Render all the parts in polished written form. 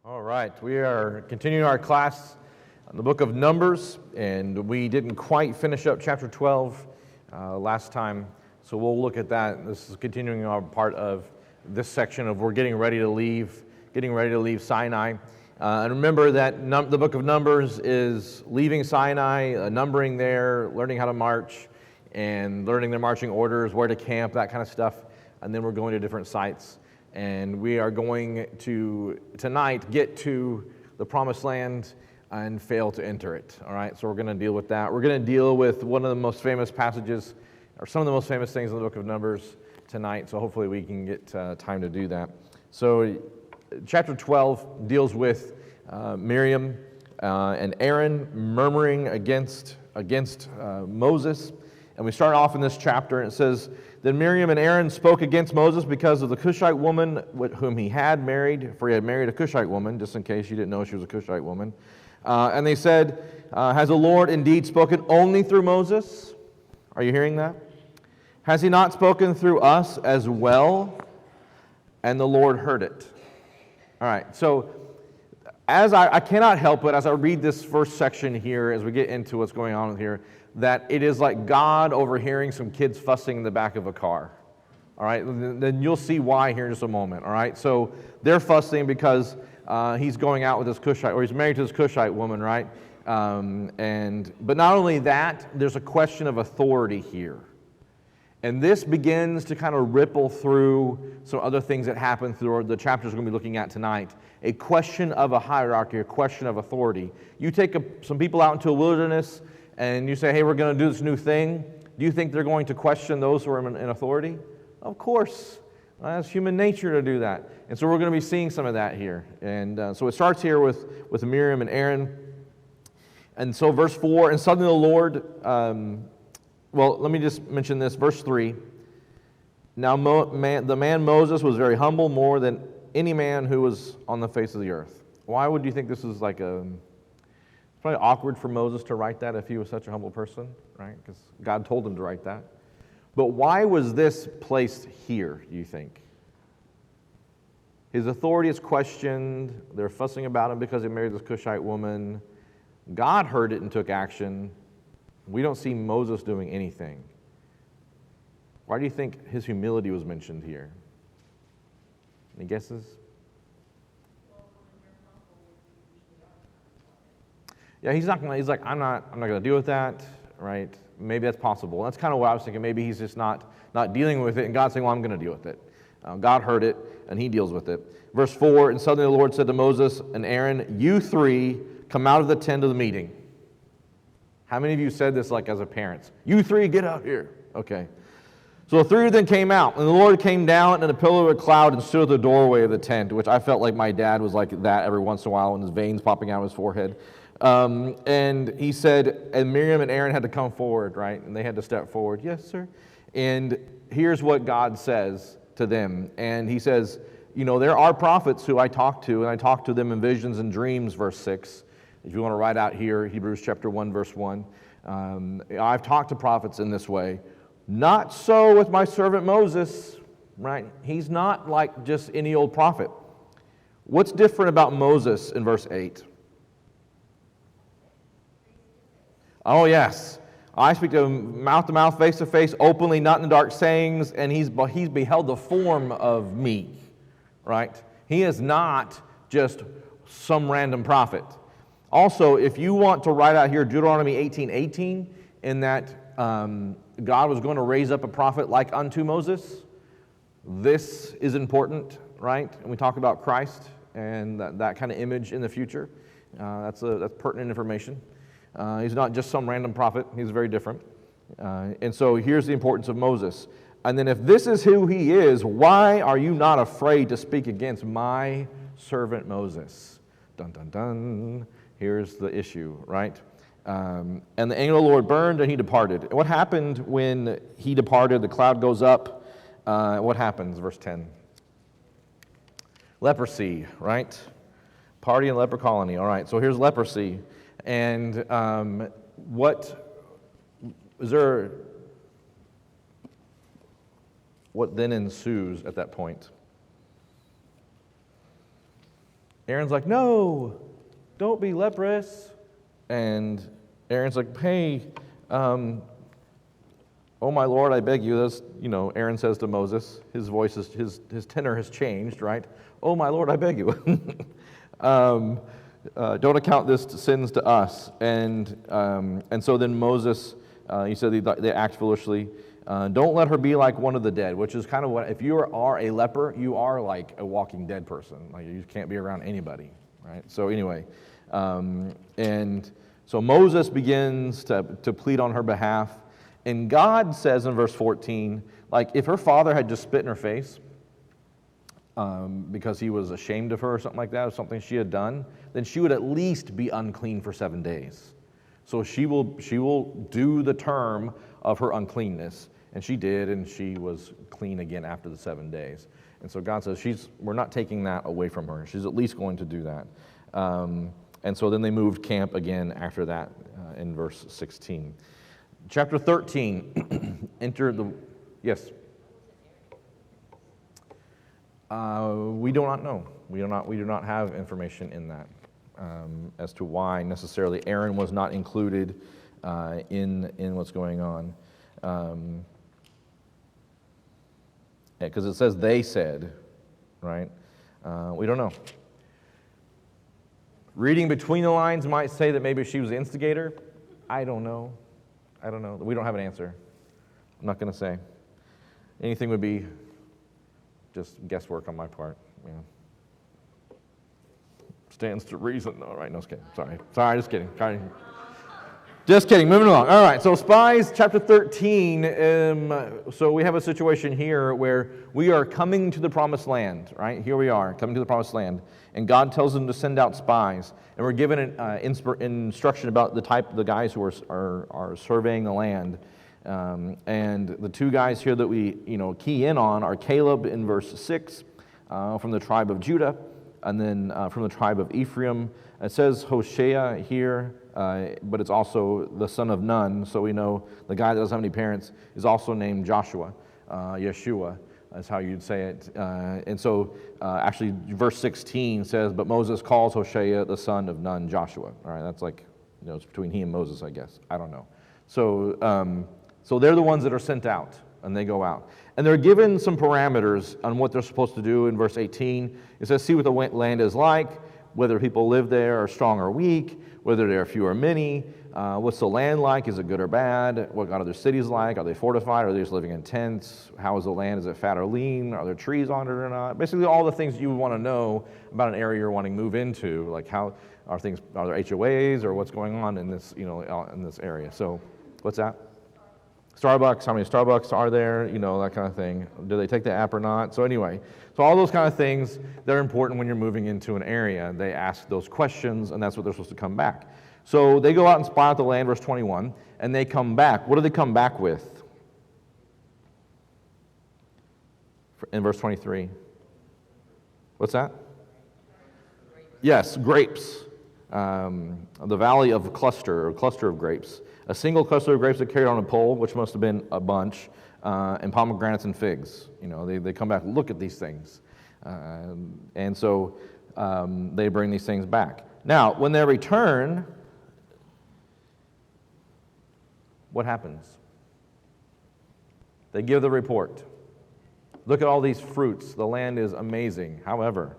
All right, we are continuing our class on the book of Numbers, and we didn't quite finish up chapter 12 last time, so we'll look at that. This is continuing our part of this section of we're getting ready to leave Sinai. And remember that the book of Numbers is leaving Sinai, numbering there, learning how to march, and learning their marching orders, where to camp, that kind of stuff, and then we're going to different sites. And we are going to, tonight, get to the promised land and fail to enter it. All right, so we're going to deal with that. We're going to deal with one of the most famous passages, or some of the most famous things in the book of Numbers tonight, so hopefully we can get time to do that. So chapter 12 deals with Miriam and Aaron murmuring against Moses. And we start off in this chapter, and it says, Then Miriam and Aaron spoke against Moses because of the Cushite woman whom he had married, for he had married a Cushite woman, just in case you didn't know she was a Cushite woman. And they said, Has the Lord indeed spoken only through Moses? Are you hearing that? Has he not spoken through us as well? And the Lord heard it. All right, so as I cannot help it, as I read this first section here, as we get into what's going on here, that it is like God overhearing some kids fussing in the back of a car. All right, then you'll see why here in just a moment. All right, so they're fussing because he's going out with this Cushite, or he's married to this Cushite woman, right? But not only that, there's a question of authority here. And this begins to kind of ripple through some other things that happen through the chapters we're going to be looking at tonight. A question of a hierarchy, a question of authority. You take some people out into a wilderness and you say, hey, we're going to do this new thing. Do you think they're going to question those who are in authority? Of course. It's human nature to do that. And so we're going to be seeing some of that here. And so it starts here with Miriam and Aaron. And so verse 4, and suddenly the Lord... well, let me just mention this, verse 3. Now the man Moses was very humble, more than any man who was on the face of the earth. Why would you think this is like it's probably awkward for Moses to write that if he was such a humble person, right? Because God told him to write that. But why was this placed here, do you think? His authority is questioned. They're fussing about him because he married this Cushite woman. God heard it and took action. We don't see Moses doing anything. Why do you think his humility was mentioned here? Any guesses? Yeah, he's like, I'm not going to deal with that, right? Maybe that's possible. That's kind of what I was thinking. Maybe he's just not dealing with it, and God's saying, well, I'm going to deal with it. God heard it, and he deals with it. Verse 4, and suddenly the Lord said to Moses and Aaron, you three come out of the tent of the meeting. How many of you said this like as a parent? You three, get out here. Okay. So the three of them came out, and the Lord came down in a pillar of a cloud and stood at the doorway of the tent, which I felt like my dad was like that every once in a while, and his veins popping out of his forehead. And he said, and Miriam and Aaron had to come forward, right? And they had to step forward. Yes, sir. And here's what God says to them. And he says, there are prophets who I talk to, and I talk to them in visions and dreams, verse 6. If you want to write out here, Hebrews chapter 1, verse 1. I've talked to prophets in this way. Not so with my servant Moses, right? He's not like just any old prophet. What's different about Moses in verse 8? Oh, yes. I speak to mouth, face to face, openly, not in the dark sayings, and he's beheld the form of me, right? He is not just some random prophet. Also, if you want to write out here Deuteronomy 18:18, in that God was going to raise up a prophet like unto Moses, this is important, right? And we talk about Christ and that kind of image in the future. That's pertinent information. He's not just some random prophet. He's very different. And so here's the importance of Moses. And then if this is who he is, why are you not afraid to speak against my servant Moses? Dun, dun, dun. Here's the issue, right? And the angel of the Lord burned, and he departed. And what happened when he departed? The cloud goes up. What happens? Verse 10. Leprosy, right? Party in leper colony. All right, so here's leprosy. And what then ensues at that point? Aaron's like, no, don't be leprous. And Aaron's like, hey, oh my Lord, I beg you. This, Aaron says to Moses, his voice is, his tenor has changed, right? Oh my Lord, I beg you. Don't account this sins to us. And so then Moses, he said they act foolishly. Don't let her be like one of the dead, which is kind of what, if you are a leper, you are like a walking dead person. Like you can't be around anybody, right? So anyway, and so Moses begins to plead on her behalf. And God says in verse 14, like if her father had just spit in her face because he was ashamed of her or something like that, or something she had done, then she would at least be unclean for 7 days. So she will do the term of her uncleanness. And she did, and she was clean again after the 7 days. And so God says, we're not taking that away from her. She's at least going to do that. And so then they moved camp again after that in verse 16. Chapter 13, yes. We do not know. We do not have information in that as to why necessarily Aaron was not included in what's going on. Because it says they said, right? We don't know. Reading between the lines might say that maybe she was the instigator. I don't know. We don't have an answer. I'm not going to say. Anything would be just guesswork on my part. Stands to reason, though, right? No, just kidding. Sorry, just kidding. Just kidding, moving along. All right, so spies, chapter 13. So we have a situation here where we are coming to the promised land, right? Here we are, coming to the promised land. And God tells them to send out spies. And we're given an instruction about the guys who are surveying the land. And the two guys here that we key in on are Caleb in verse 6 from the tribe of Judah, and then from the tribe of Ephraim. It says Hoshea here, but it's also the son of Nun, so we know the guy that doesn't have any parents is also named Joshua. Yeshua is how you'd say it. And so actually verse 16 says, but Moses calls Hoshea the son of Nun Joshua. All right, that's like, it's between he and Moses, I guess. I don't know. So they're the ones that are sent out, and they go out. And they're given some parameters on what they're supposed to do in verse 18. It says, see what the land is like, whether people live there are strong or weak, whether there are few or many, what's the land like, is it good or bad, what are their cities like, are they fortified, are they just living in tents, how is the land, is it fat or lean, are there trees on it or not, basically all the things you would want to know about an area you're wanting to move into, like are there HOAs or what's going on in this, in this area. So, what's that? Starbucks, how many Starbucks are there, that kind of thing. Do they take the app or not? So anyway, so all those kind of things, they're important when you're moving into an area. They ask those questions, and that's what they're supposed to come back. So they go out and spy out the land, verse 21, and they come back. What do they come back with? In verse 23. What's that? Yes, grapes. The valley of cluster of grapes. A single cluster of grapes that carried on a pole, which must have been a bunch, and pomegranates and figs. They come back, look at these things. And so they bring these things back. Now, when they return, what happens? They give the report. Look at all these fruits. The land is amazing. However,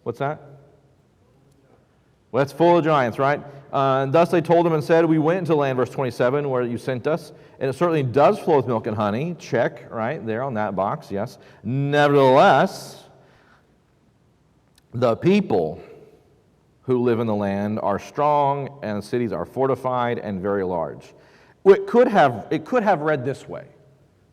what's that? Well, that's full of giants, right? And thus they told him and said, we went into land, verse 27, where you sent us, and it certainly does flow with milk and honey. Check, right there on that box, yes. Nevertheless, the people who live in the land are strong, and the cities are fortified and very large. It could have read this way,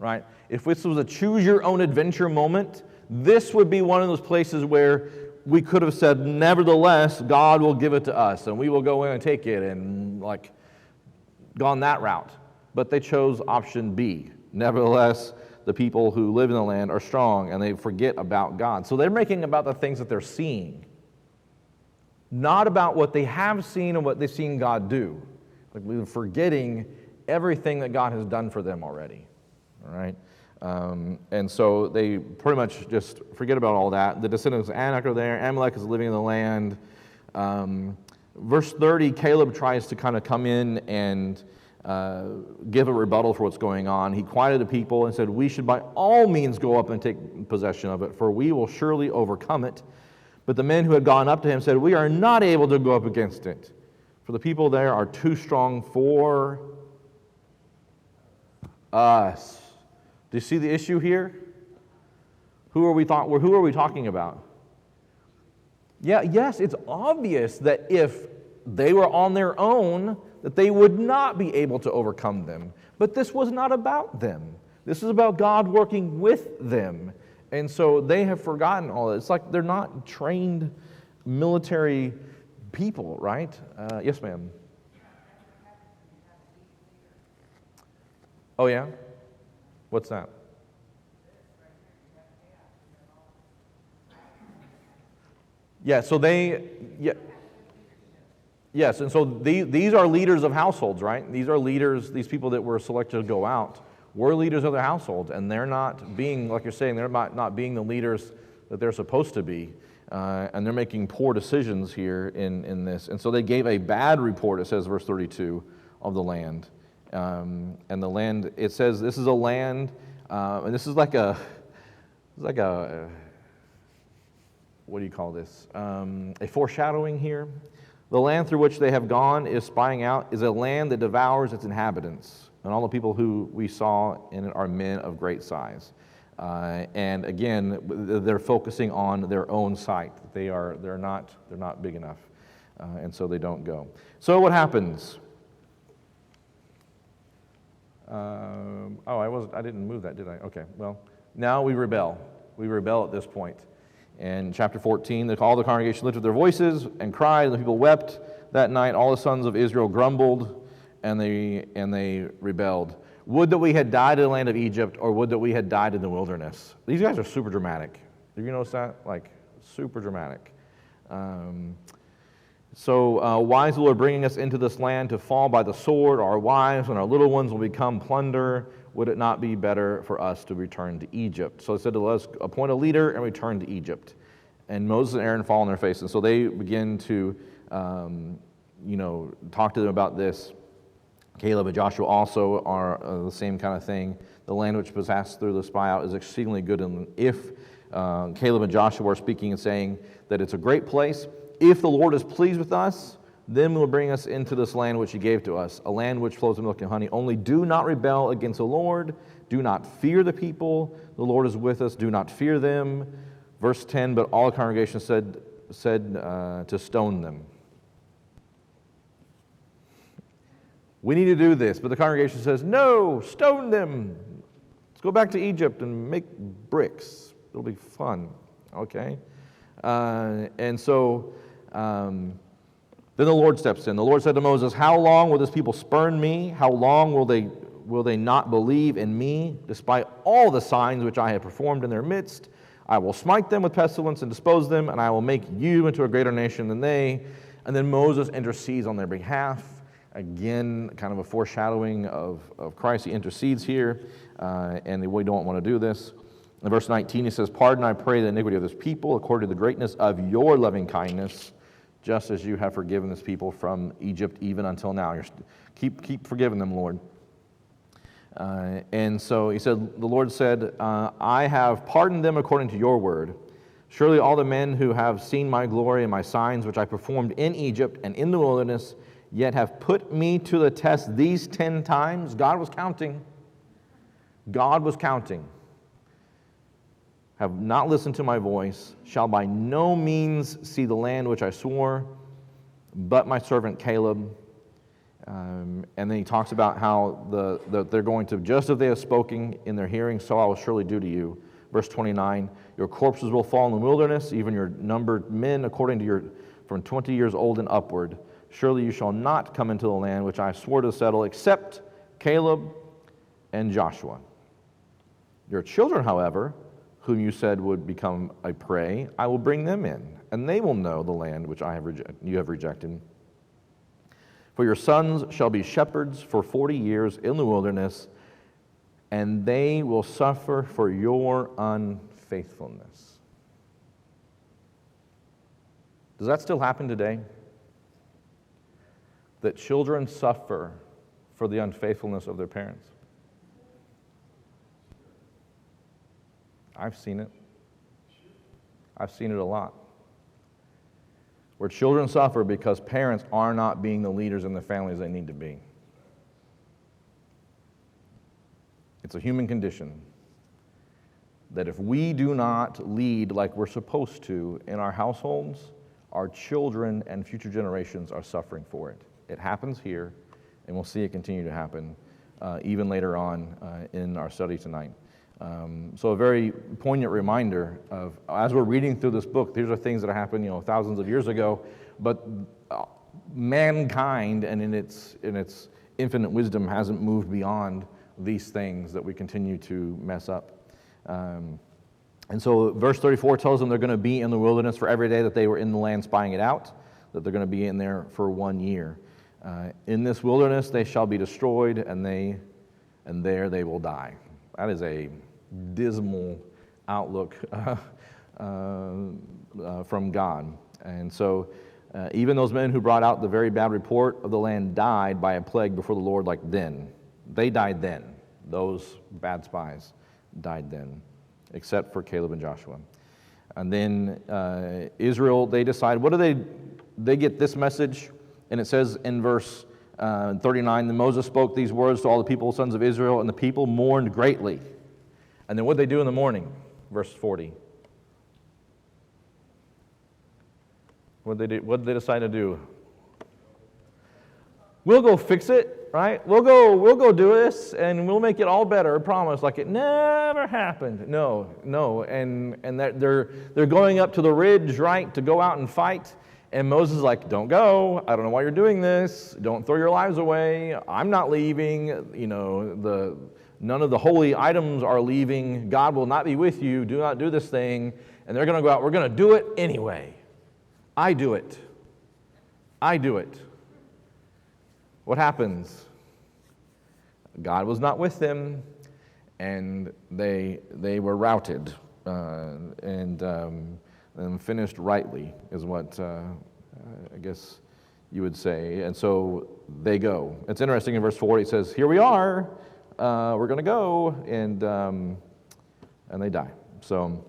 right? If this was a choose-your-own-adventure moment, this would be one of those places where we could have said, nevertheless, God will give it to us, and we will go in and take it, and gone that route. But they chose option B. Nevertheless, the people who live in the land are strong, and they forget about God. So they're making about the things that they're seeing, not about what they have seen and what they've seen God do. We're forgetting everything that God has done for them already. All right? And so they pretty much just forget about all that. The descendants of Anak are there. Amalek is living in the land. Verse 30, Caleb tries to kind of come in and give a rebuttal for what's going on. He quieted the people and said, "We should by all means go up and take possession of it, for we will surely overcome it." But the men who had gone up to him said, "We are not able to go up against it, for the people there are too strong for us." Do you see the issue here? Who are we talking about? Yeah, yes, it's obvious that if they were on their own, that they would not be able to overcome them. But this was not about them. This is about God working with them. And so they have forgotten all that. It's like they're not trained military people, right? Yes, ma'am. Oh, yeah? What's that? Yeah, so yes, and so these are leaders of households, right? These are leaders, these people that were selected to go out were leaders of their households, and they're not being, like you're saying, they're not being the leaders that they're supposed to be, and they're making poor decisions here in this. And so they gave a bad report, it says, verse 32, of the land. And the land, it says, this is a land, and this is like a what do you call this? A foreshadowing here. The land through which they have gone is spying out, is a land that devours its inhabitants. And all the people who we saw in it are men of great size. And again, they're focusing on their own sight. They're not big enough. And so they don't go. So what happens? I didn't move that, did I? Okay, well, now we rebel. We rebel at this point. In chapter 14, all the congregation lifted their voices and cried, and the people wept. That night, all the sons of Israel grumbled, and they rebelled. Would that we had died in the land of Egypt, or would that we had died in the wilderness. These guys are super dramatic. Have you noticed that? Like, super dramatic. So why is the Lord bringing us into this land to fall by the sword? Our wives and our little ones will become plunder. Would it not be better for us to return to Egypt? So they said, let us appoint a leader and return to Egypt. And Moses and Aaron fall on their face. And so they begin to, talk to them about this. Caleb and Joshua also are the same kind of thing. The land which was passed through the spy out is exceedingly good. And if Caleb and Joshua are speaking and saying that it's a great place, if the Lord is pleased with us, then he will bring us into this land which he gave to us, a land which flows with milk and honey. Only do not rebel against the Lord. Do not fear the people. The Lord is with us. Do not fear them. Verse 10, but all the congregation said to stone them. We need to do this, but the congregation says, no, stone them. Let's go back to Egypt and make bricks. It'll be fun, okay? And so then the Lord steps in. The Lord said to Moses, how long will this people spurn me? How long will they not believe in me, despite all the signs which I have performed in their midst? I will smite them with pestilence and dispose them, and I will make you into a greater nation than they. And then Moses intercedes on their behalf. Again, kind of a foreshadowing of Christ. He intercedes here, and we don't want to do this. In verse 19, he says, pardon, I pray, the iniquity of this people, according to the greatness of your loving kindness, just as you have forgiven this people from Egypt even until now. Keep forgiving them, Lord. And so he said, the Lord said, I have pardoned them according to your word. Surely all the men who have seen my glory and my signs, which I performed in Egypt and in the wilderness, yet have put me to the test these 10 times. God was counting. God was counting. Have not listened to my voice, shall by no means see the land which I swore, but my servant Caleb. And then he talks about how they're going to, just as they have spoken in their hearing, so I will surely do to you. Verse 29, your corpses will fall in the wilderness, even your numbered men according to your, from 20 years old and upward. Surely you shall not come into the land which I swore to settle, except Caleb and Joshua. Your children, however, whom you said would become a prey, I will bring them in, and they will know the land which you have rejected. For your sons shall be shepherds for 40 years in the wilderness, and they will suffer for your unfaithfulness. Does that still happen today? That children suffer for the unfaithfulness of their parents? I've seen it. I've seen it a lot. Where children suffer because parents are not being the leaders in the families they need to be. It's a human condition that if we do not lead like we're supposed to in our households, our children and future generations are suffering for it. It happens here, and we'll see it continue to happen even later on in our study tonight. So a very poignant reminder of, as we're reading through this book, these are things that happened, thousands of years ago, but mankind and in its infinite wisdom hasn't moved beyond these things that we continue to mess up. And so verse 34 tells them they're going to be in the wilderness for every day that they were in the land spying it out, that they're going to be in there for 1 year. In this wilderness they shall be destroyed, and there they will die. That is a dismal outlook from God. And so even those men who brought out the very bad report of the land died by a plague before the Lord like then. They died then. Those bad spies died then, except for Caleb and Joshua. And then Israel, they decide, what do they get this message? And it says in verse 39, then Moses spoke these words to all the people, sons of Israel, and the people mourned greatly. And then what did they do in the morning? Verse 40. What did they decide to do? We'll go fix it, right? We'll go do this, and we'll make it all better. I promise. Like it never happened. No, and that they're going up to the ridge, right, to go out and fight. And Moses is like, don't go. I don't know why you're doing this. Don't throw your lives away. I'm not leaving. None of the holy items are leaving. God will not be with you. Do not do this thing. And they're going to go out. We're going to do it anyway. I do it. What happens? God was not with them, and they were routed and finished rightly, is what I guess you would say. And so they go. It's interesting in verse 40, it says, here we are, we're going to go, and they die. So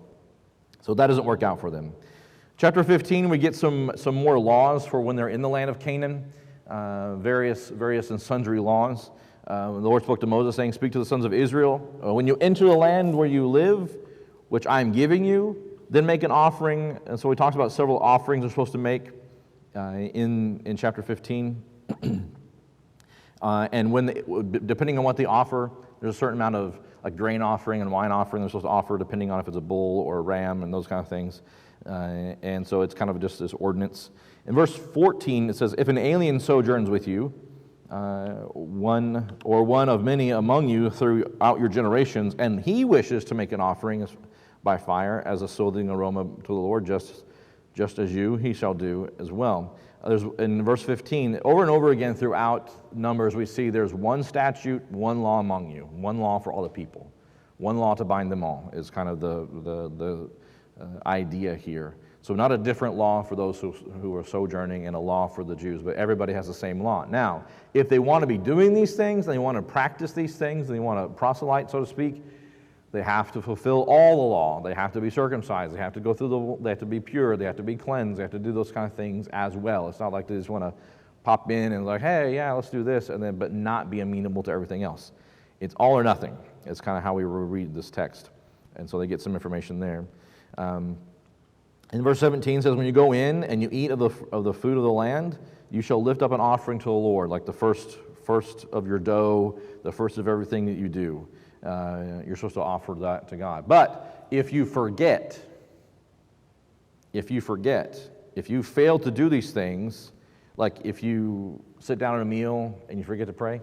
that doesn't work out for them. Chapter 15, we get some more laws for when they're in the land of Canaan, various and sundry laws. The Lord spoke to Moses, saying, speak to the sons of Israel, when you enter the land where you live, which I am giving you, then make an offering. And so we talked about several offerings we're supposed to make in chapter 15. And depending on what they offer, there's a certain amount of like grain offering and wine offering they're supposed to offer, depending on if it's a bull or a ram and those kind of things. And so it's kind of just this ordinance. In verse 14, it says, if an alien sojourns with you, one of many among you throughout your generations, and he wishes to make an offering by fire as a soothing aroma to the Lord, just as you, he shall do as well. In verse 15, over and over again throughout Numbers, we see there's one statute, one law among you, one law for all the people, one law to bind them all is kind of the idea here. So not a different law for those who are sojourning and a law for the Jews, but everybody has the same law. Now, if they want to be doing these things, and they want to practice these things, and they want to proselyte, so to speak, they have to fulfill all the law. They have to be circumcised. They have to go through they have to be pure. They have to be cleansed. They have to do those kind of things as well. It's not like they just want to pop in and like, hey, yeah, let's do this, but not be amenable to everything else. It's all or nothing. It's kind of how we read this text. And so they get some information there. In verse 17 says, when you go in and you eat of the food of the land, you shall lift up an offering to the Lord, like the first of your dough, the first of everything that you do. You're supposed to offer that to God. But if you forget, if you fail to do these things, like if you sit down at a meal and you forget to pray,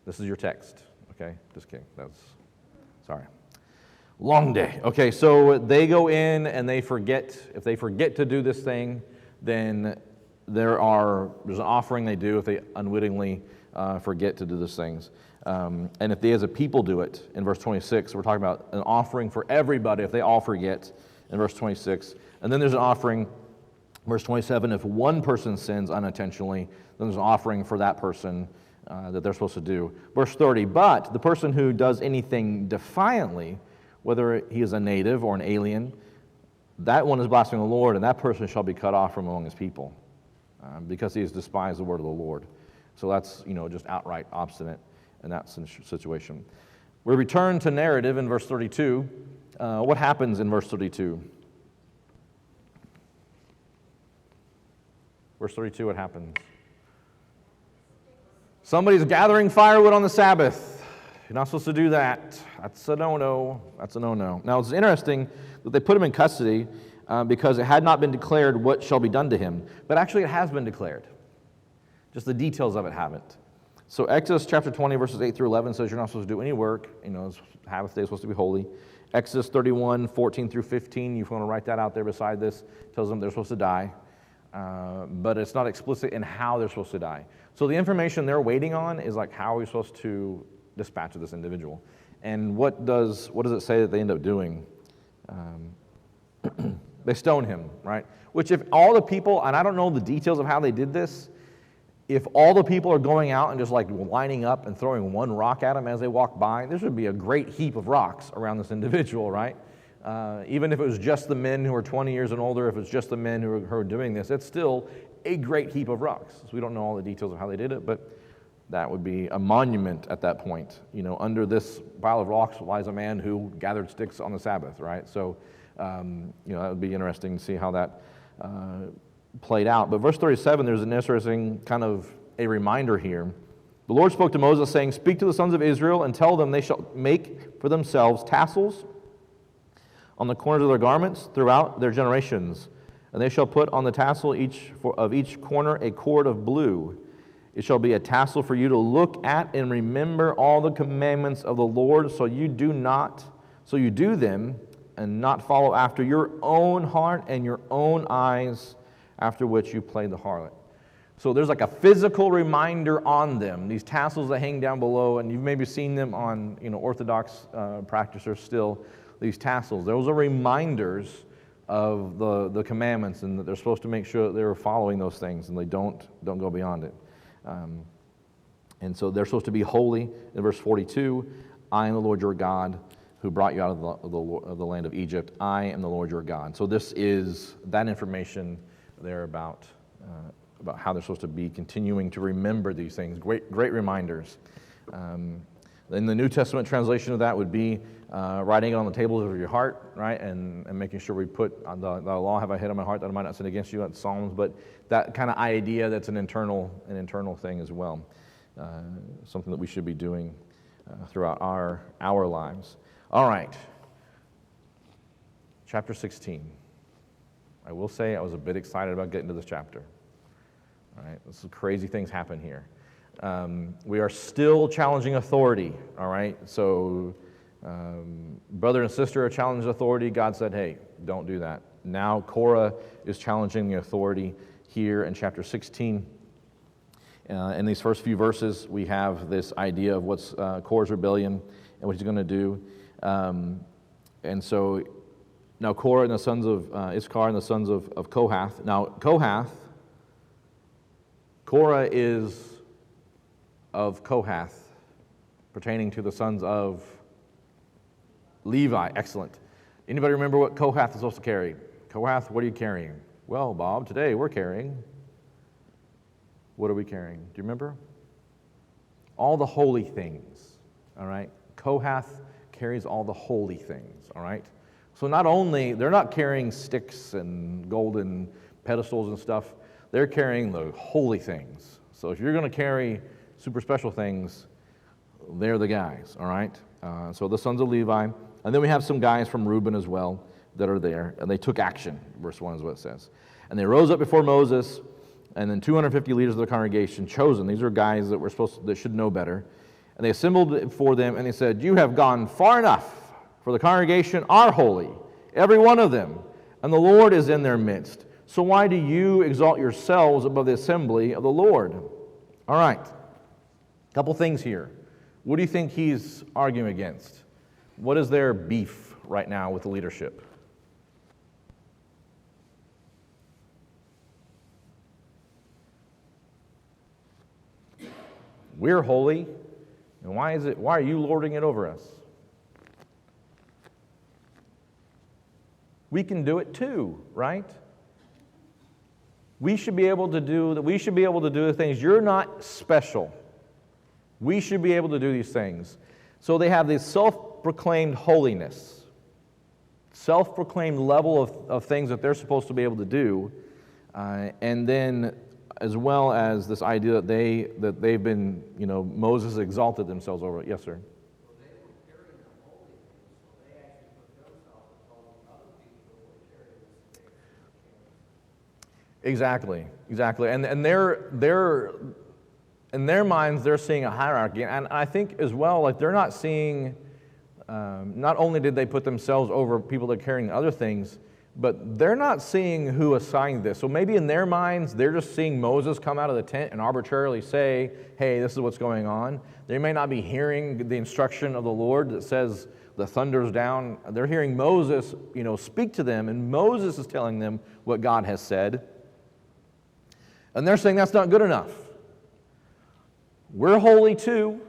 this is your text. Okay, just kidding. Sorry. Long day. Okay, so they go in and they forget. If they forget to do this thing, then there's an offering they do if they unwittingly forget to do these things. And if they as a people do it, in verse 26, we're talking about an offering for everybody if they all forget, in verse 26. And then there's an offering, verse 27, if one person sins unintentionally, then there's an offering for that person that they're supposed to do. Verse 30, but the person who does anything defiantly, whether he is a native or an alien, that one is blaspheming the Lord, and that person shall be cut off from among his people, because he has despised the word of the Lord. So that's, just outright obstinate in that situation. We return to narrative in verse 32. What happens in verse 32? Verse 32, what happens? Somebody's gathering firewood on the Sabbath. You're not supposed to do that. That's a no-no. That's a no-no. Now, it's interesting that they put him in custody because it had not been declared what shall be done to him. But actually, it has been declared. Just the details of it haven't. So Exodus chapter 20, verses 8 through 11 says you're not supposed to do any work. Sabbath day is supposed to be holy. Exodus 31, 14 through 15, you want to write that out there beside this, tells them they're supposed to die. But it's not explicit in how they're supposed to die. So the information they're waiting on is like, how are we supposed to dispatch of this individual? And what does it say that they end up doing? They stone him, right? Which if all the people, and I don't know the details of how they did this, if all the people are going out and just like lining up and throwing one rock at him as they walk by, there should be a great heap of rocks around this individual, right? Even if it was just the men who are 20 years and older, if it's just the men who are doing this, it's still a great heap of rocks. So we don't know all the details of how they did it, but that would be a monument at that point. Under this pile of rocks lies a man who gathered sticks on the Sabbath, right? So, that would be interesting to see how that played out. But verse 37, there's an interesting kind of a reminder here. The Lord spoke to Moses, saying, speak to the sons of Israel and tell them they shall make for themselves tassels on the corners of their garments throughout their generations. And they shall put on the tassel of each corner a cord of blue. It shall be a tassel for you to look at and remember all the commandments of the Lord, so you do them and not follow after your own heart and your own eyes, after which you play the harlot. So there's like a physical reminder on them, these tassels that hang down below, and you've maybe seen them on Orthodox practitioners still, these tassels. Those are reminders of the commandments, and that they're supposed to make sure that they're following those things and they don't go beyond it. And so they're supposed to be holy. In verse 42, I am the Lord your God who brought you out of the land of Egypt. I am the Lord your God. So this is that information there about how they're supposed to be continuing to remember these things. Great reminders. Then the New Testament translation of that would be writing it on the tables of your heart, right? And making sure we put the law have I hid on my heart that I might not sin against you. That's Psalms, but that kind of idea, that's an internal thing as well. Something that we should be doing throughout our lives. All right. Chapter 16. I will say I was a bit excited about getting to this chapter. All right, some crazy things happen here. We are still challenging authority, all right? So brother and sister are challenging authority. God said, hey, don't do that. Now Korah is challenging the authority here in chapter 16. In these first few verses, we have this idea of what's Korah's rebellion and what he's going to do. And so now Korah and the sons of Issachar and the sons of Kohath. Now Korah is of Kohath, pertaining to the sons of Levi. Excellent. Anybody remember what Kohath is supposed to carry? Kohath, what are you carrying? Well, Bob, today we're carrying. What are we carrying? Do you remember? All the holy things, all right? Kohath carries all the holy things, all right? So not only, they're not carrying sticks and golden pedestals and stuff, they're carrying the holy things. So if you're going to carry super special things, they're the guys, all right? So the sons of Levi. And then we have some guys from Reuben as well that are there, and they took action. Verse 1 is what it says. And they rose up before Moses, and then 250 leaders of the congregation chosen. These are guys that should know better. And they assembled before them, and they said, you have gone far enough, for the congregation are holy, every one of them, and the Lord is in their midst. So why do you exalt yourselves above the assembly of the Lord? All right. A couple things here. What do you think he's arguing against? What is their beef right now with the leadership? We're holy, and why are you lording it over us? We can do it too, right? We should be able to do the things. You're not special. We should be able to do these things. So they have this self-proclaimed holiness, self-proclaimed level of things that they're supposed to be able to do, and then as well as this idea that they've been, Moses exalted themselves over it. Yes, sir. Exactly. And they're in their minds, they're seeing a hierarchy. And I think as well, like they're not seeing, not only did they put themselves over people that are carrying other things, but they're not seeing who assigned this. So maybe in their minds, they're just seeing Moses come out of the tent and arbitrarily say, hey, this is what's going on. They may not be hearing the instruction of the Lord that says the thunder's down. They're hearing Moses, speak to them, and Moses is telling them what God has said. And they're saying that's not good enough. We're holy too.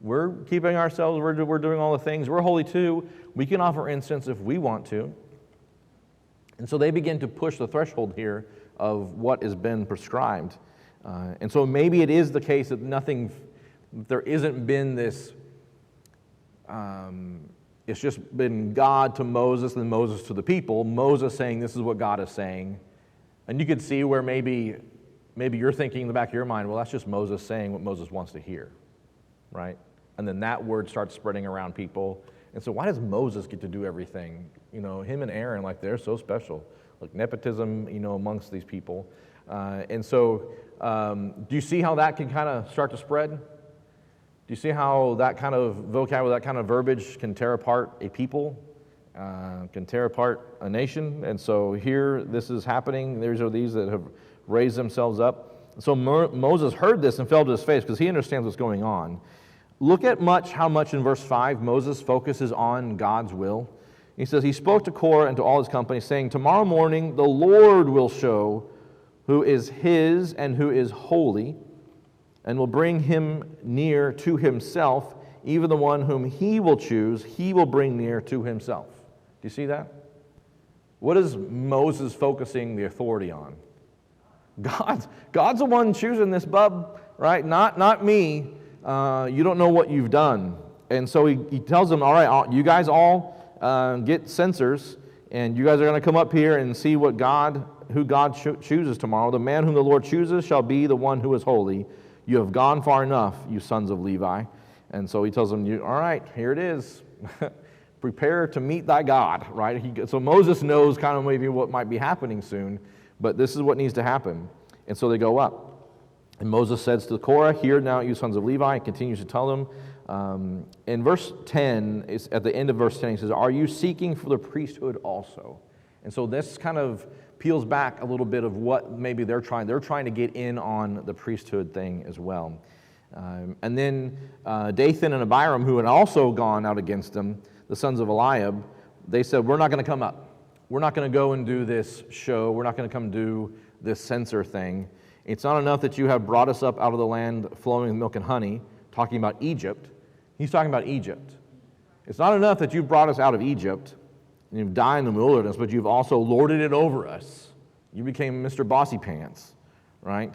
We're keeping ourselves, we're doing all the things. We're holy too. We can offer incense if we want to. And so they begin to push the threshold here of what has been prescribed. And so maybe it is the case that there isn't been this, it's just been God to Moses and Moses to the people. Moses saying this is what God is saying. And you could see where maybe you're thinking in the back of your mind, well, that's just Moses saying what Moses wants to hear, right? And then that word starts spreading around people. And so why does Moses get to do everything? Him and Aaron, like they're so special. Like nepotism, amongst these people. And so do you see how that can kind of start to spread? Do you see how that kind of vocabulary, that kind of verbiage can tear apart a people, can tear apart a nation? And so here this is happening. These are these that have raised themselves up. So Moses heard this and fell to his face because he understands what's going on. Look at how much in verse 5 Moses focuses on God's will. He says, he spoke to Korah and to all his company, saying, tomorrow morning the Lord will show who is his and who is holy, and will bring him near to himself, even the one whom he will choose, he will bring near to himself. Do you see that? What is Moses focusing the authority on? God's the one choosing this bub, right? Not me. You don't know what you've done. And so he tells them, all right, you guys all get censers, and you guys are going to come up here and see who God chooses tomorrow. The man whom the Lord chooses shall be the one who is holy. You have gone far enough, you sons of Levi. And so he tells them, all right, here it is. Prepare to meet thy God, right? So Moses knows kind of maybe what might be happening soon, but this is what needs to happen. And so they go up. And Moses says to Korah, hear now, you sons of Levi, and continues to tell them. In verse 10, at the end of verse 10, he says, are you seeking for the priesthood also? And so this kind of peels back a little bit of what maybe they're trying to get in on the priesthood thing as well. And then Dathan and Abiram, who had also gone out against them, the sons of Eliab, they said, we're not going to come up. We're not going to go and do this show. We're not going to come do this censer thing. It's not enough that you have brought us up out of the land flowing with milk and honey, talking about Egypt. He's talking about Egypt. It's not enough that you've brought us out of Egypt and you've died in the wilderness, but you've also lorded it over us. You became Mr. Bossy Pants, right?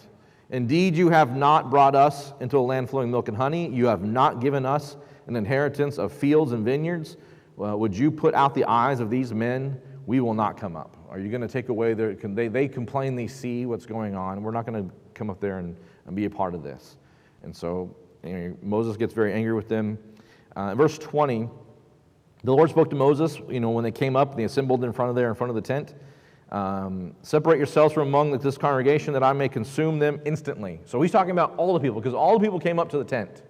Indeed, you have not brought us into a land flowing milk and honey. You have not given us an inheritance of fields and vineyards. Would you put out the eyes of these men? We will not come up. Are you going to take away their... They complain, they see what's going on. We're not going to come up there and be a part of this. And so Moses gets very angry with them. In verse 20, the Lord spoke to Moses, when they came up, they assembled in front of the tent. Separate yourselves from among this congregation that I may consume them instantly. So he's talking about all the people, because all the people came up to the tent.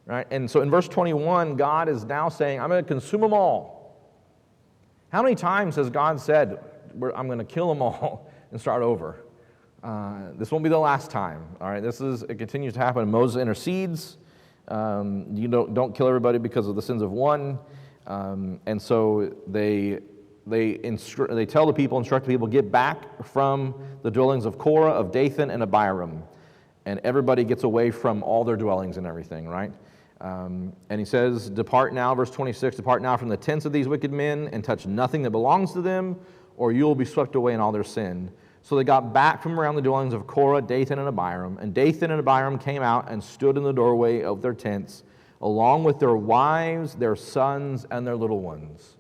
Right? And so in verse 21, God is now saying, I'm going to consume them all. How many times has God said, I'm going to kill them all and start over? This won't be the last time. All right, it continues to happen. Moses intercedes. You don't kill everybody because of the sins of one. And so they tell the people, instruct the people, get back from the dwellings of Korah, of Dathan, and Abiram. And everybody gets away from all their dwellings and everything, right? And he says, depart now, verse 26, depart now from the tents of these wicked men and touch nothing that belongs to them, or you will be swept away in all their sin. So they got back from around the dwellings of Korah, Dathan, and Abiram. And Dathan and Abiram came out and stood in the doorway of their tents, along with their wives, their sons, and their little ones.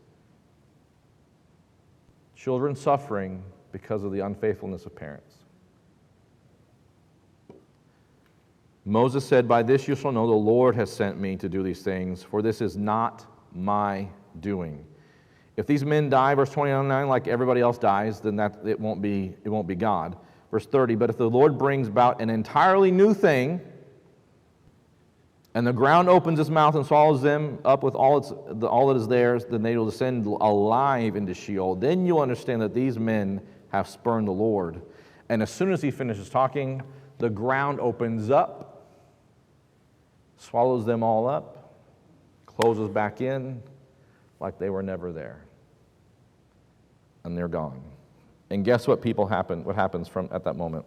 Children suffering because of the unfaithfulness of parents. Moses said, by this you shall know the Lord has sent me to do these things, for this is not my doing. If these men die, verse 29, like everybody else dies, then it won't be God. Verse 30, but if the Lord brings about an entirely new thing, and the ground opens its mouth and swallows them up with all that is theirs, then they will descend alive into Sheol. Then you'll understand that these men have spurned the Lord. And as soon as he finishes talking, the ground opens up, swallows them all up, closes back in like they were never there. And they're gone. And guess what what happens at that moment?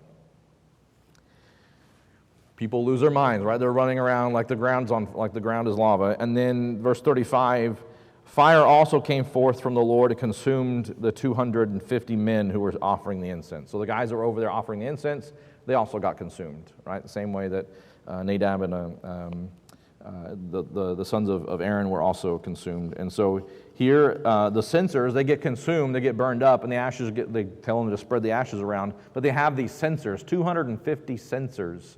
People lose their minds, right? They're running around like the ground is lava. And then verse 35, fire also came forth from the Lord and consumed the 250 men who were offering the incense. So the guys that were over there offering the incense, they also got consumed, right? The same way that Nadab and the sons of Aaron were also consumed. And so here, the censers, they get consumed, they get burned up, and they tell them to spread the ashes around. But they have these censers, 250 censers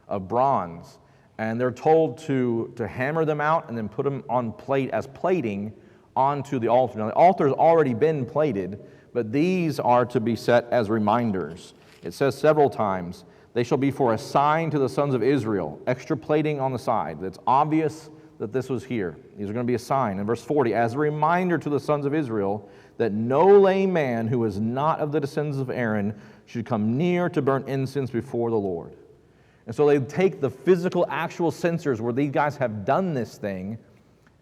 of bronze, and they're told to hammer them out and then put them on plating onto the altar. Now, the altar's already been plated, but these are to be set as reminders. It says several times, they shall be for a sign to the sons of Israel, extra plating on the side. It's obvious that this was here. These are going to be a sign. In verse 40, as a reminder to the sons of Israel that no lame man who is not of the descendants of Aaron should come near to burn incense before the Lord. And so they take the physical, actual censers where these guys have done this thing,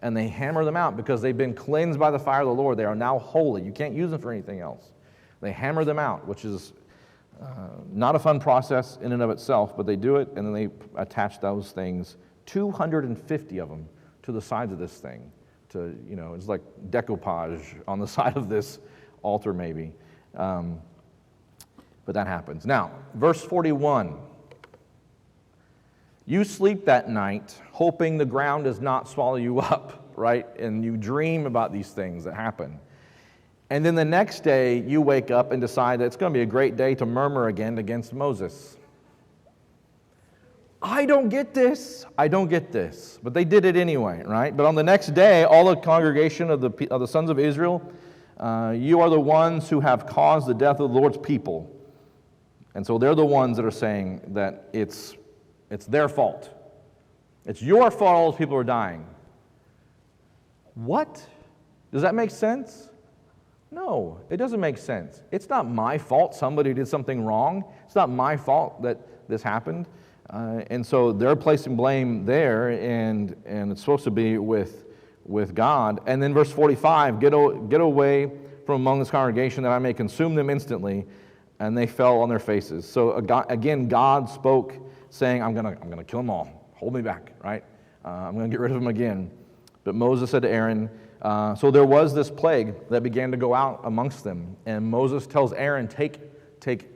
and they hammer them out because they've been cleansed by the fire of the Lord. They are now holy. You can't use them for anything else. They hammer them out, which is not a fun process in and of itself, but they do it, and then they attach those things, 250 of them, to the sides of this thing. It's like decoupage on the side of this altar, maybe. But that happens. Now, verse 41. You sleep that night, hoping the ground does not swallow you up, right? And you dream about these things that happen. And then the next day, you wake up and decide that it's going to be a great day to murmur again against Moses. I don't get this. But they did it anyway, right? But on the next day, all the congregation of the sons of Israel, you are the ones who have caused the death of the Lord's people. And so they're the ones that are saying that it's their fault. It's your fault all those people are dying. What? Does that make sense? No, it doesn't make sense. It's not my fault somebody did something wrong. It's not my fault that this happened. And so they're placing blame there, and it's supposed to be with God. And then verse 45, get away from among this congregation that I may consume them instantly. And they fell on their faces. So again, God spoke, saying, I'm gonna kill them all. Hold me back, right? I'm gonna get rid of them again. But Moses said to Aaron, so there was this plague that began to go out amongst them. And Moses tells Aaron, take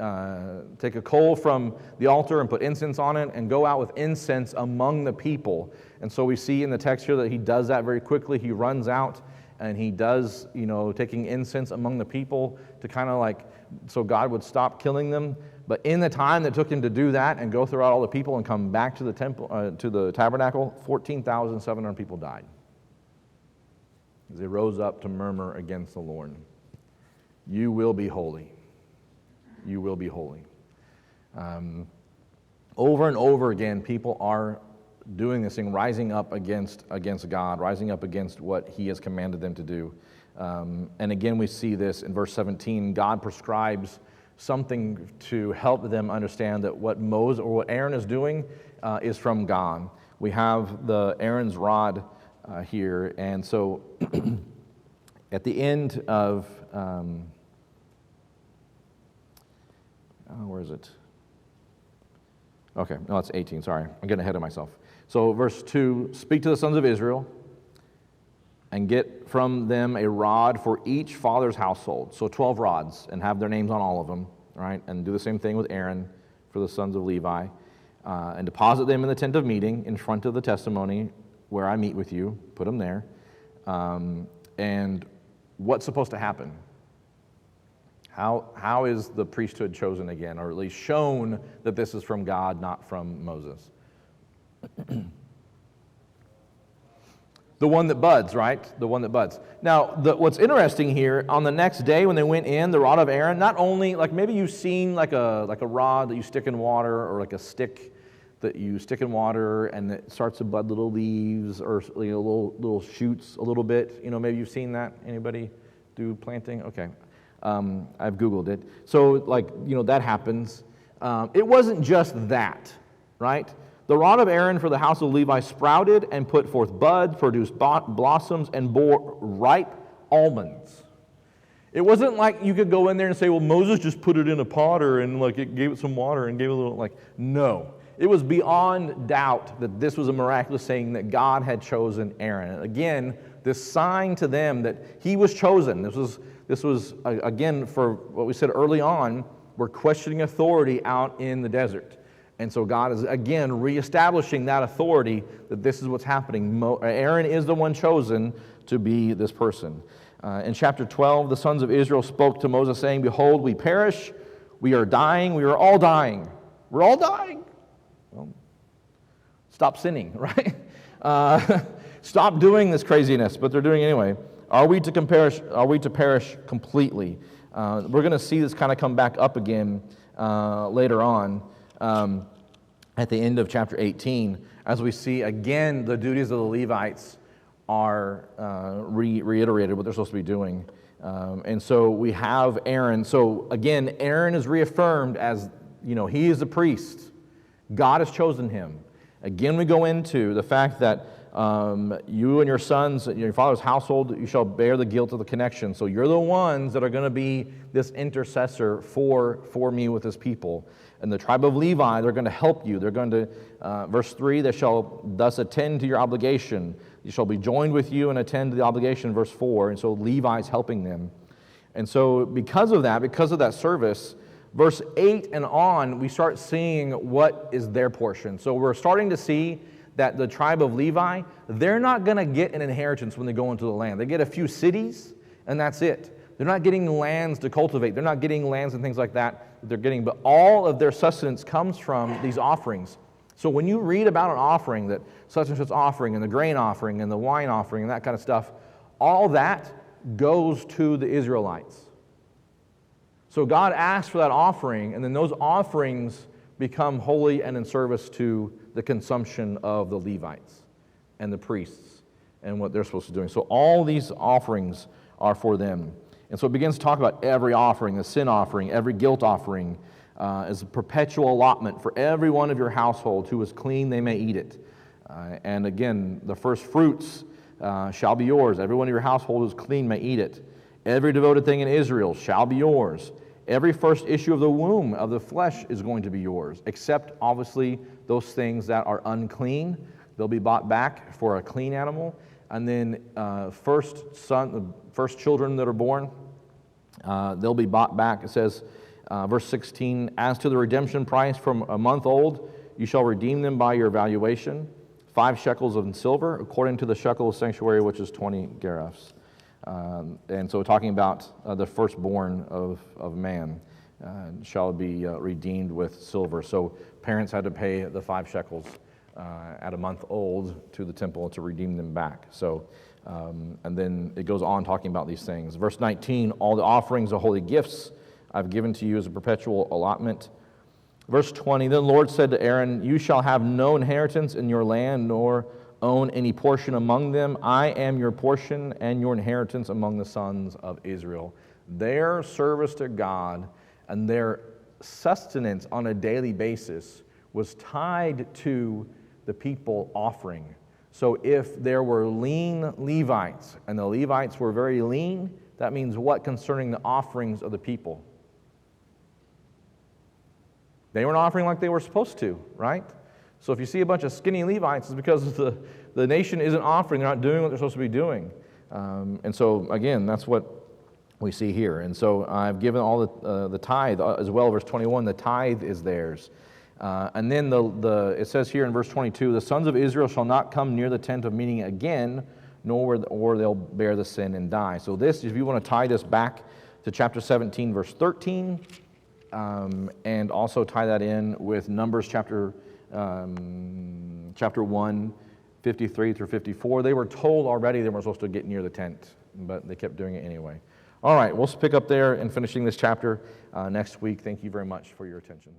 a coal from the altar and put incense on it and go out with incense among the people. And so we see in the text here that he does that very quickly. He runs out and he does, taking incense among the people to kind of so God would stop killing them. But in the time that took him to do that and go throughout all the people and come back to the temple, to the tabernacle, 14,700 people died. As they rose up to murmur against the Lord. You will be holy. You will be holy. Over and over again, people are doing this thing, rising up against God, rising up against what he has commanded them to do. And again, we see this in verse 17. God prescribes something to help them understand that what Moses or what Aaron is doing is from God. we have the Aaron's rod here, and so at the end of, where is it? Okay, no, it's 18, sorry. I'm getting ahead of myself. So verse 2, speak to the sons of Israel and get from them a rod for each father's household. So 12 rods, and have their names on all of them, right? And do the same thing with Aaron for the sons of Levi. And deposit them in the tent of meeting in front of the testimony where I meet with you. Put them there. And what's supposed to happen? How is the priesthood chosen again, or at least shown that this is from God, not from Moses? The one that buds, right? The one that buds. Now, what's interesting here, on the next day when they went in, the rod of Aaron, not only, like maybe you've seen like a rod that you stick in water, or like a stick that you stick in water and it starts to bud little leaves or little shoots a little bit. Maybe you've seen that. Anybody do planting? Okay. I've Googled it. So that happens. It wasn't just that, right? The rod of Aaron for the house of Levi sprouted and put forth buds, produced blossoms, and bore ripe almonds. It wasn't like you could go in there and say, well, Moses just put it in a pot and it gave it some water and gave it a little, no. It was beyond doubt that this was a miraculous thing, that God had chosen Aaron. And again, this sign to them that he was chosen. This was again, for what we said early on, we're questioning authority out in the desert. And so God is, again, reestablishing that authority, that this is what's happening. Aaron is the one chosen to be this person. In chapter 12, the sons of Israel spoke to Moses, saying, behold, we perish, we are dying, we are all dying. We're all dying. Well, stop sinning, right? Stop doing this craziness, but they're doing it anyway. Are we to perish completely? We're going to see this kind of come back up again later on. At the end of chapter 18, as we see again the duties of the Levites are reiterated, what they're supposed to be doing. And so we have Aaron. So again, Aaron is reaffirmed as, he is a priest. God has chosen him. Again, we go into the fact that you and your sons, your father's household, you shall bear the guilt of the connection. So you're the ones that are going to be this intercessor for me with his people. And the tribe of Levi, they're going to help you. They're going to, verse 3, they shall thus attend to your obligation. You shall be joined with you and attend to the obligation, verse 4. And so Levi's helping them. And so because of that service, verse 8 and on, we start seeing what is their portion. So we're starting to see that the tribe of Levi, they're not going to get an inheritance when they go into the land. They get a few cities, and that's it. They're not getting lands to cultivate. They're not getting lands and things like that they're getting, but all of their sustenance comes from these offerings. So when you read about an offering, that such and such offering, and the grain offering, and the wine offering, and that kind of stuff, all that goes to the Israelites. So God asks for that offering, and then those offerings become holy and in service to the consumption of the Levites and the priests and what they're supposed to be doing. So all these offerings are for them. And so it begins to talk about every offering, the sin offering, every guilt offering is a perpetual allotment for every one of your household who is clean, they may eat it. And again, the first fruits shall be yours. Every one of your household who is clean may eat it. Every devoted thing in Israel shall be yours. Every first issue of the womb of the flesh is going to be yours, except obviously those things that are unclean. They'll be bought back for a clean animal. And then first children that are born, they'll be bought back. It says, verse 16, as to the redemption price from a month old, you shall redeem them by your valuation, 5 shekels of silver, according to the shekel of sanctuary, which is 20 gerahs. And so talking about the firstborn of man shall be redeemed with silver. So parents had to pay the 5 shekels at a month old to the temple to redeem them back. So, and then it goes on talking about these things. Verse 19, all the offerings of holy gifts I've given to you as a perpetual allotment. Verse 20, then the Lord said to Aaron, you shall have no inheritance in your land, nor own any portion among them. I am your portion and your inheritance among the sons of Israel. Their service to God and their sustenance on a daily basis was tied to the people offering. So if there were lean Levites, and the Levites were very lean, that means what concerning the offerings of the people? They weren't offering like they were supposed to, right? So if you see a bunch of skinny Levites, it's because the nation isn't offering, they're not doing what they're supposed to be doing. And so, again, that's what we see here. And so I've given all the tithe as well. Verse 21, the tithe is theirs. And then it says here in verse 22, the sons of Israel shall not come near the tent of meeting again, or they'll bear the sin and die. So this, if you want to tie this back to chapter 17, verse 13, and also tie that in with Numbers chapter 1, 53 through 54. They were told already they weren't supposed to get near the tent, but they kept doing it anyway. All right, we'll pick up there and finishing this chapter next week. Thank you very much for your attention.